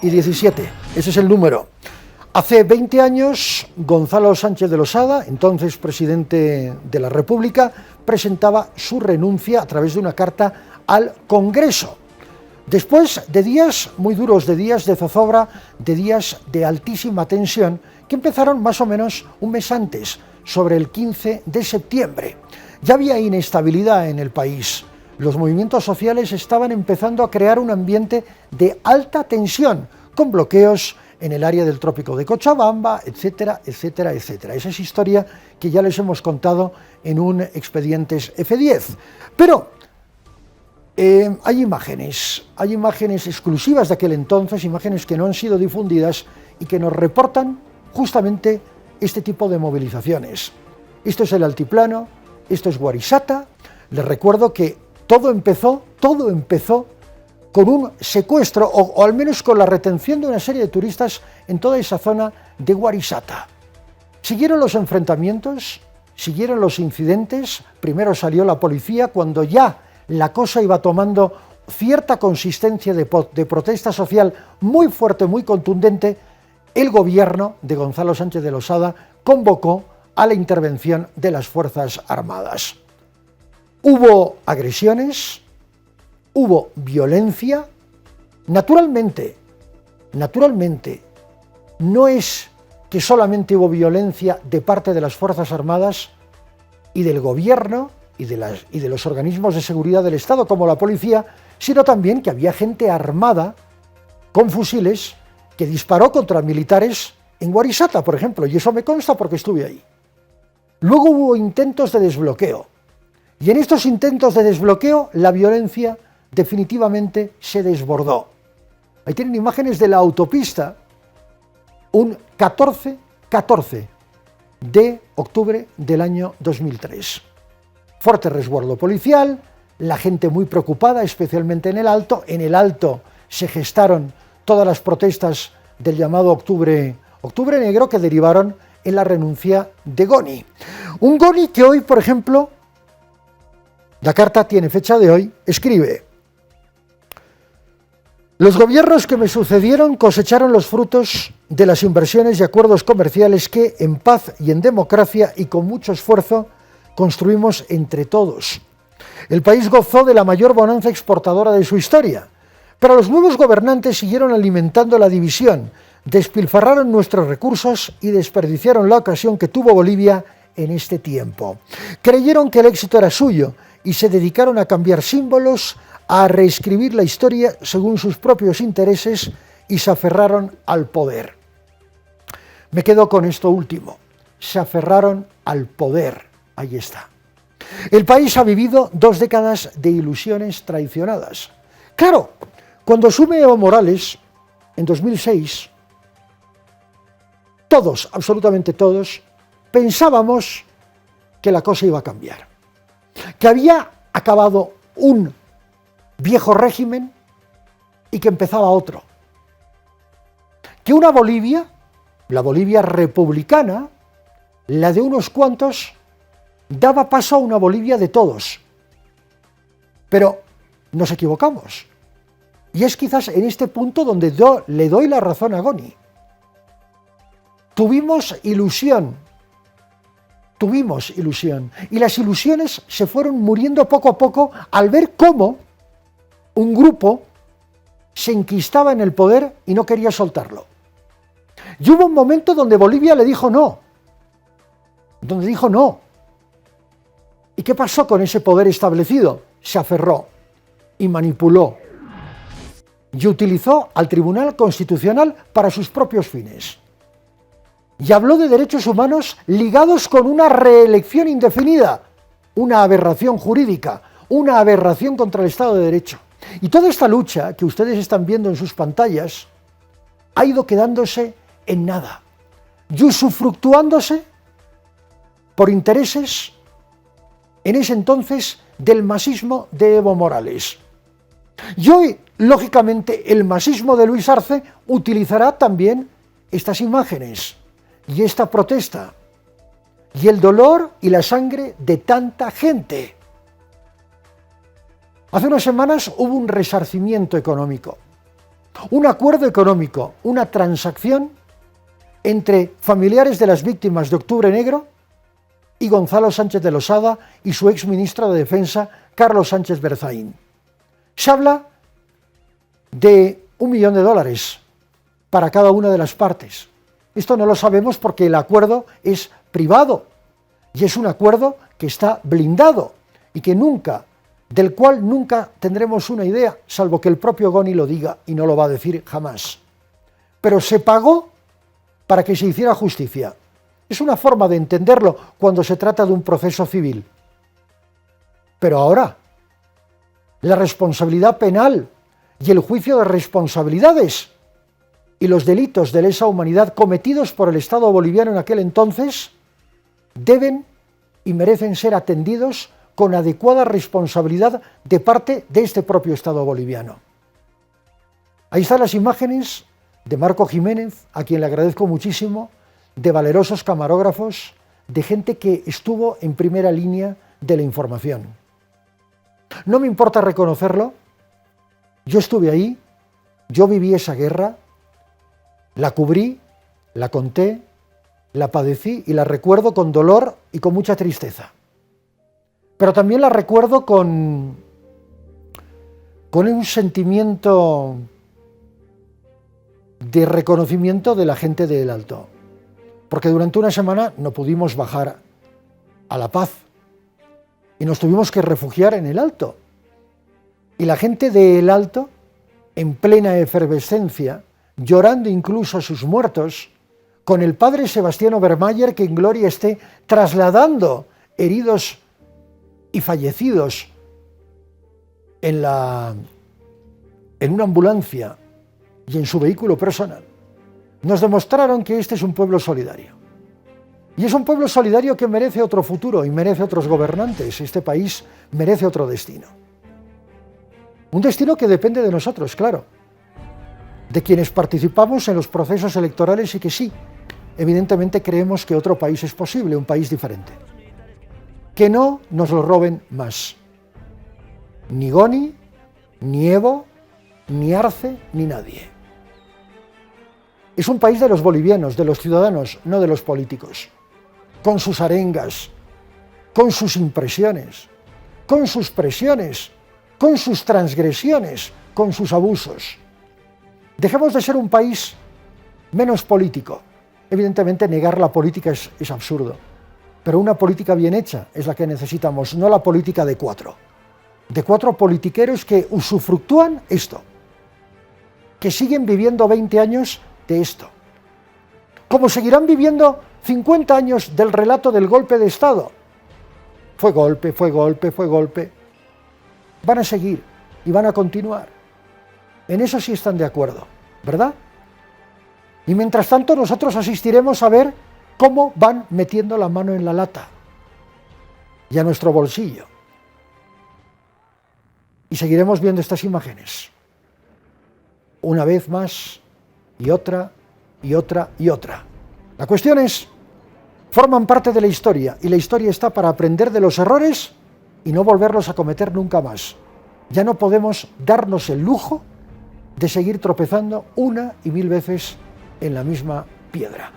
y 17, ese es el número. Hace 20 años, Gonzalo Sánchez de Losada, entonces presidente de la República, presentaba su renuncia a través de una carta al Congreso. Después de días muy duros, de días de zozobra, de días de altísima tensión, que empezaron más o menos un mes antes, sobre el 15 de septiembre. Ya había inestabilidad en el país. Los movimientos sociales estaban empezando a crear un ambiente de alta tensión, con bloqueos en el área del trópico de Cochabamba, etcétera, etcétera, etcétera. Esa es historia que ya les hemos contado en un Expedientes F10. Pero hay imágenes exclusivas de aquel entonces, imágenes que no han sido difundidas y que nos reportan justamente este tipo de movilizaciones. Esto es el altiplano, esto es Guarisata. Les recuerdo que todo empezó con un secuestro, o al menos con la retención de una serie de turistas en toda esa zona de Guarisata. Siguieron los enfrentamientos, siguieron los incidentes. Primero salió la policía cuando ya la cosa iba tomando cierta consistencia de protesta social muy fuerte, muy contundente. El gobierno de Gonzalo Sánchez de Losada convocó a la intervención de las Fuerzas Armadas. Hubo agresiones, hubo violencia. Naturalmente, no es que solamente hubo violencia de parte de las Fuerzas Armadas y del gobierno y de los organismos de seguridad del Estado como la policía, sino también que había gente armada con fusiles que disparó contra militares en Guarisata, por ejemplo, y eso me consta porque estuve ahí. Luego hubo intentos de desbloqueo, y en estos intentos de desbloqueo la violencia definitivamente se desbordó. Ahí tienen imágenes de la autopista, un 14 de octubre del año 2003. Fuerte resguardo policial, la gente muy preocupada, especialmente en el Alto. En el Alto se gestaron todas las protestas del llamado Octubre Negro, que derivaron en la renuncia de Goni. Un Goni que hoy, por ejemplo, la carta tiene fecha de hoy, escribe: los gobiernos que me sucedieron cosecharon los frutos de las inversiones y acuerdos comerciales que, en paz y en democracia y con mucho esfuerzo, construimos entre todos. El país gozó de la mayor bonanza exportadora de su historia, pero los nuevos gobernantes siguieron alimentando la división, despilfarraron nuestros recursos y desperdiciaron la ocasión que tuvo Bolivia en este tiempo. Creyeron que el éxito era suyo y se dedicaron a cambiar símbolos, a reescribir la historia según sus propios intereses y se aferraron al poder. Me quedo con esto último, se aferraron al poder, ahí está. El país ha vivido 2 décadas de ilusiones traicionadas. Claro, cuando asume Evo Morales, en 2006, todos, absolutamente todos, pensábamos que la cosa iba a cambiar, que había acabado un viejo régimen y que empezaba otro, que una Bolivia, la Bolivia republicana, la de unos cuantos, daba paso a una Bolivia de todos. Pero nos equivocamos, y es quizás en este punto donde le doy la razón a Goni. Tuvimos ilusión, y las ilusiones se fueron muriendo poco a poco al ver cómo un grupo se enquistaba en el poder y no quería soltarlo. Y hubo un momento donde Bolivia le dijo no, ¿Y qué pasó con ese poder establecido? Se aferró y manipuló y utilizó al Tribunal Constitucional para sus propios fines. Y habló de derechos humanos ligados con una reelección indefinida, una aberración jurídica, una aberración contra el Estado de Derecho. Y toda esta lucha que ustedes están viendo en sus pantallas ha ido quedándose en nada y usufructuándose por intereses en ese entonces del masismo de Evo Morales. Y hoy, lógicamente, el masismo de Luis Arce utilizará también estas imágenes y esta protesta y el dolor y la sangre de tanta gente. Hace unas semanas hubo un resarcimiento económico Un acuerdo económico, una transacción entre familiares de las víctimas de Octubre Negro y Gonzalo Sánchez de Losada y su exministro de Defensa, Carlos Sánchez Berzaín. Se habla de $1 millón para cada una de las partes. Esto no lo sabemos porque el acuerdo es privado y es un acuerdo que está blindado y del cual nunca tendremos una idea, salvo que el propio Goni lo diga y no lo va a decir jamás. Pero se pagó para que se hiciera justicia. Es una forma de entenderlo cuando se trata de un proceso civil. Pero ahora, la responsabilidad penal y el juicio de responsabilidades y los delitos de lesa humanidad cometidos por el Estado boliviano en aquel entonces deben y merecen ser atendidos con adecuada responsabilidad de parte de este propio Estado boliviano. Ahí están las imágenes de Marco Jiménez, a quien le agradezco muchísimo, de valerosos camarógrafos, de gente que estuvo en primera línea de la información. No me importa reconocerlo, yo estuve ahí, yo viví esa guerra, la cubrí, la conté, la padecí y la recuerdo con dolor y con mucha tristeza. Pero también la recuerdo con un sentimiento de reconocimiento de la gente de El Alto. Porque durante una semana no pudimos bajar a La Paz y nos tuvimos que refugiar en El Alto. Y la gente de El Alto, en plena efervescencia, llorando incluso a sus muertos, con el padre Sebastián Obermayer, que en gloria esté, trasladando heridos y fallecidos en una ambulancia y en su vehículo personal, nos demostraron que este es un pueblo solidario. Y es un pueblo solidario que merece otro futuro y merece otros gobernantes. Este país merece otro destino. Un destino que depende de nosotros, claro, de quienes participamos en los procesos electorales y que sí, evidentemente creemos que otro país es posible, un país diferente. Que no nos lo roben más. Ni Goni, ni Evo, ni Arce, ni nadie. Es un país de los bolivianos, de los ciudadanos, no de los políticos. Con sus arengas, con sus impresiones, con sus presiones, con sus transgresiones, con sus abusos. Dejemos de ser un país menos político. Evidentemente negar la política es absurdo, pero una política bien hecha es la que necesitamos, no la política de cuatro politiqueros que usufructúan esto, que siguen viviendo 20 años de esto, como seguirán viviendo 50 años del relato del golpe de Estado. Fue golpe, fue golpe, fue golpe. Van a seguir y van a continuar. En eso sí están de acuerdo, ¿verdad? Y mientras tanto nosotros asistiremos a ver cómo van metiendo la mano en la lata y a nuestro bolsillo. Y seguiremos viendo estas imágenes, una vez más, y otra, y otra, y otra. La cuestión es, forman parte de la historia, y la historia está para aprender de los errores y no volverlos a cometer nunca más. Ya no podemos darnos el lujo de seguir tropezando una y mil veces en la misma piedra.